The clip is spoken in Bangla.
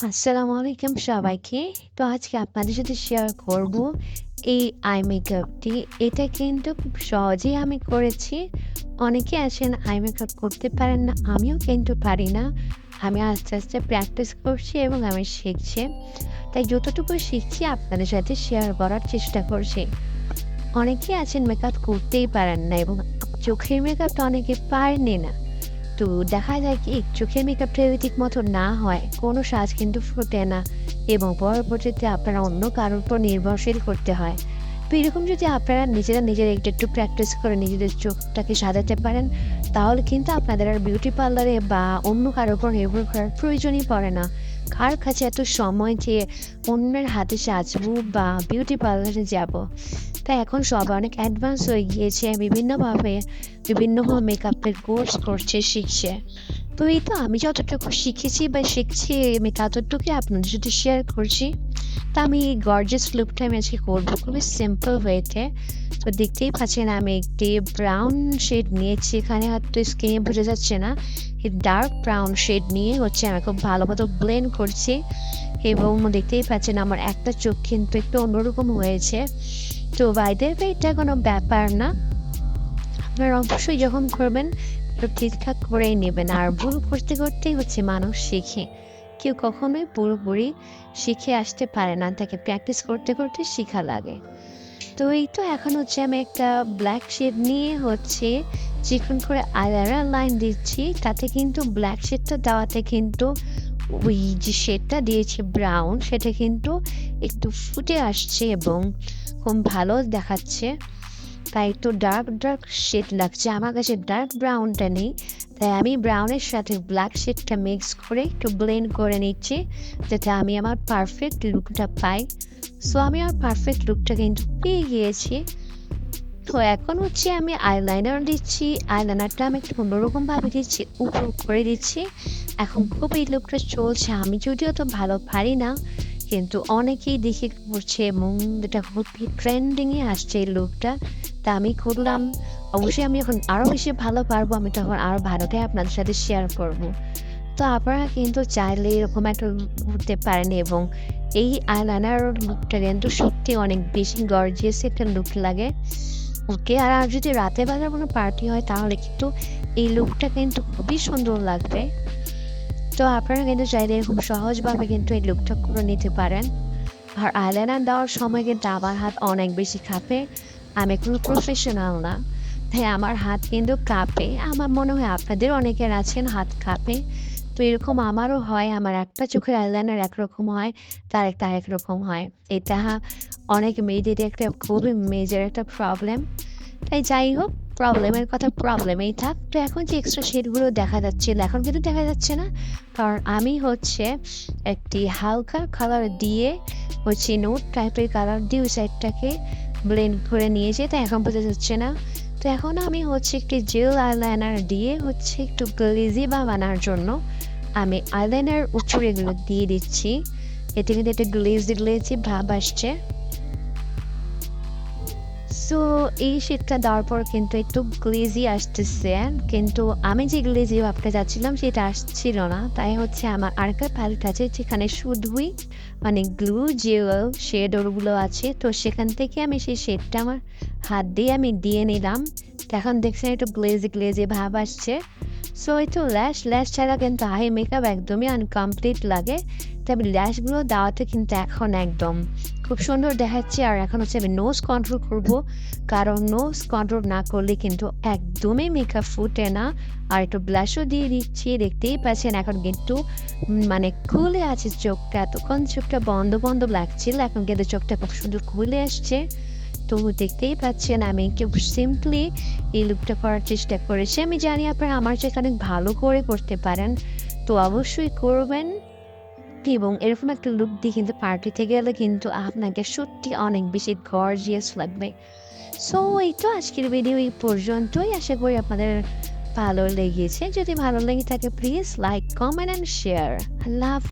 আসসালামু আলাইকুম সবাইকে। তো আজকে আপনাদের সাথে শেয়ার করব এই আই মেকআপটি। এটা কিন্তু খুব সহজেই আমি করেছি। অনেকে আছেন আই মেকআপ করতে পারেন না, আমিও কিন্তু পারি না। আমি আস্তে, আস্তে প্র্যাকটিস করছি এবং আমি শিখছি। তাই যতটুকু শিখছি আপনাদের সাথে শেয়ার করার চেষ্টা করছি। অনেকে আছেন মেকআপ করতেই পারেন না এবং চোখের মেকআপটা অনেকে পারেনই না। তো দেখা যায় কি চোখের মেকআপটা যদি ঠিক মতো না হয় কোনো সাজ কিন্তু ফোটে না এবং পরবর্তীতে আপনারা অন্য কারোর উপর নির্ভরশীল করতে হয়। তো এরকম যদি আপনারা নিজেরা একটু একটু প্র্যাকটিস করে নিজেদের চোখটাকে সাজাতে পারেন, তাহলে কিন্তু আপনাদের আর বিউটি পার্লারে বা অন্য কারোর উপর নির্ভর করার প্রয়োজনই পড়ে না। কার কাছে এত সময় যে অন্যের হাতে সাজবো বা বিউটি পার্লারে যাব। তাই এখন সবাই অনেক অ্যাডভান্স হয়ে গিয়েছে, বিভিন্নভাবে বিভিন্ন মেকআপের কোর্স করছে, শিখছে। তো এই তো আমি যতটুকু শিখেছি বা শিখছি আমি ততটুকুই আপনাদের সাথে শেয়ার করছি। তো আমি এই গর্জিয়াস লুকটা আমি আজকে করবো খুবই সিম্পল ওয়েতে। তো দেখতেই পাচ্ছেন আমি একটি ব্রাউন শেড নিয়েছি, এখানে হয়তো স্কিনে বোঝা যাচ্ছে না। এই ডার্ক ব্রাউন শেড নিয়ে হচ্ছে আমি খুব ভালো মতো ব্লেন্ড করছি এবং দেখতেই পাচ্ছেন আমার একটা চোখ কিন্তু একটু অন্যরকম হয়েছে। তো বাই দ্য ওয়ে এটা কোনো ব্যাপার না। আপনারা অবশ্যই যখন করবেন একটু ঠিকঠাক করেই নেবেন। আর ভুল করতে করতেই হচ্ছে মানুষ শেখে। কেউ কখনোই পুরোপুরি শিখে আসতে পারে না। তাকে প্র্যাকটিস করতে করতে শিখা লাগে। তো এই তো এখন হচ্ছে আমি একটা ব্ল্যাক শেড নিয়ে হচ্ছে চিকন করে আইলাইনার লাইন দিচ্ছি। তাতে কিন্তু ব্ল্যাক শেডটা দেওয়াতে কিন্তু ওই যে শেডটা দিয়েছি ব্রাউন, সেটা কিন্তু একটু ফুটে আসছে এবং খুব ভালো দেখাচ্ছে। তাই একটু ডার্ক শেড লাগছে আমার কাছে, ডার্ক ব্রাউনটা নেই। তাই আমি ব্রাউনের সাথে ব্ল্যাক শেডটা মিক্স করে একটু ব্লেন্ড করে নিচ্ছি, যাতে আমি আমার পারফেক্ট লুকটা পাই। সো আমি আমার পারফেক্ট লুকটা কিন্তু পেয়ে গিয়েছি। তো এখন হচ্ছে আমি আইলাইনার দিচ্ছি। আইলাইনারটা আমি একটু অন্যরকমভাবে দিচ্ছি, উপর করে দিচ্ছি। এখন খুব এই লুকটা চলছে। আমি যদিও তো ভালো পারি না, কিন্তু অনেকেই দেখে করছে এবং এটা খুবই ট্রেন্ডিংয়ে আসছে এই লুকটা। তা আমি করলাম। অবশ্যই আমি এখন আরও বেশি ভালো পারবো, আমি তখন আরও ভালোটাই আপনাদের সাথে শেয়ার করব। তো আপনারা কিন্তু চাইলে এরকম একটা লুক করতে পারেন এবং এই আইলাইনার লুকটা কিন্তু সত্যি অনেক বেশি গর্জিয়াস একটা লুক লাগে। ওকে, আর যদি রাতের বেলার কোনো পার্টি হয় তাহলে কিন্তু এই লুকটা কিন্তু খুবই সুন্দর লাগবে। তো আপনারা কিন্তু চাইলে খুব সহজভাবে কিন্তু এই লুকটা করে নিতে পারেন। আর আইলাইনার দেওয়ার সময় কিন্তু আমার হাত অনেক বেশি কাঁপে। আমি কোনো প্রফেশনাল না, তাই আমার হাত কিন্তু কাঁপে। আমার মনে হয় আপনাদের অনেকের আছেন হাত কাঁপে। তো এরকম আমারও হয়। আমার একটা চোখের আইলাইনার একরকম হয়, তার একটা আরেক রকম হয়। এটা অনেক মেয়েদের একটা খুবই মেজর একটা প্রবলেম। তাই যাই হোক, প্রবলেমের কথা প্রবলেমেই থাক। তো এখন যে এক্সট্রা শেডগুলো দেখা যাচ্ছিল এখন কিন্তু দেখা যাচ্ছে না, কারণ আমি হচ্ছে একটি হালকা কালার দিয়ে হচ্ছে নোট টাইপের কালার দিয়ে ওই সাইডটাকে ব্লেন্ড করে নিয়েছি, তাই এখন বোঝা যাচ্ছে না। তো এখন আমি হচ্ছে একটি জেল আইলাইনার দিয়ে হচ্ছে একটু গ্লেজি বানানোর জন্য আমি আইলাইনার উপরে এগুলো দিয়ে দিচ্ছি। এতে কিন্তু একটা গ্লেজি ভাব আসছে। সো এই শেডটা দেওয়ার পর কিন্তু একটু গ্লেজি আসতেছে, কিন্তু আমি যে গ্লেজি ভাবটা চাচ্ছিলাম সেটা আসছিল না। তাই হচ্ছে আমার আরেকটা প্যালেট আছে যেখানে শুধুই মানে গ্লু জেল শেড ওগুলো আছে। তো সেখান থেকে আমি সেই শেডটা আমার হাত দিয়ে আমি দিয়ে নিলাম। তো এখন দেখছেন একটু গ্লেজি ভাব আসছে। সো এই তো ল্যাশ ছাড়া কিন্তু আই মেকআপ একদমই আনকমপ্লিট লাগে। তবে ল্যাশগুলো দেওয়াতে কিন্তু এখন একদম খুব সুন্দর দেখাচ্ছে। আর এখন হচ্ছে আমি নোজ কন্ট্রোল করব, কারণ নোজ কন্ট্রোল না করলে কিন্তু একদমই মেকআপ ফুটে না। আর একটু ব্লাশও দিয়ে দিচ্ছি, দেখতেই পাচ্ছেন এখন কিন্তু মানে খুলে আছে চোখটা। এতক্ষণ চোখটা বন্ধ লাগছিল, এখন কিন্তু চোখটা খুব সুন্দর খুলে আসছে। তো দেখতেই পাচ্ছেন আমি একটু সিম্পলি এই লুকটা করার চেষ্টা করেছি। আমি জানি আপনারা আমার চেয়ে অনেক ভালো করে করতে পারেন, তো অবশ্যই করবেন। এবং এরকম একটা লুক দিয়ে কিন্তু পার্টিতে গেলে কিন্তু আপনাকে সত্যি অনেক বেশি গর্জিয়াস লাগবে। সো এই তো আজকের ভিডিও এই পর্যন্তই। আশা করি আপনাদের ভালো লেগেছে। যদি ভালো লেগে থাকে please like, comment and share. আল্লাহ হাফেজ।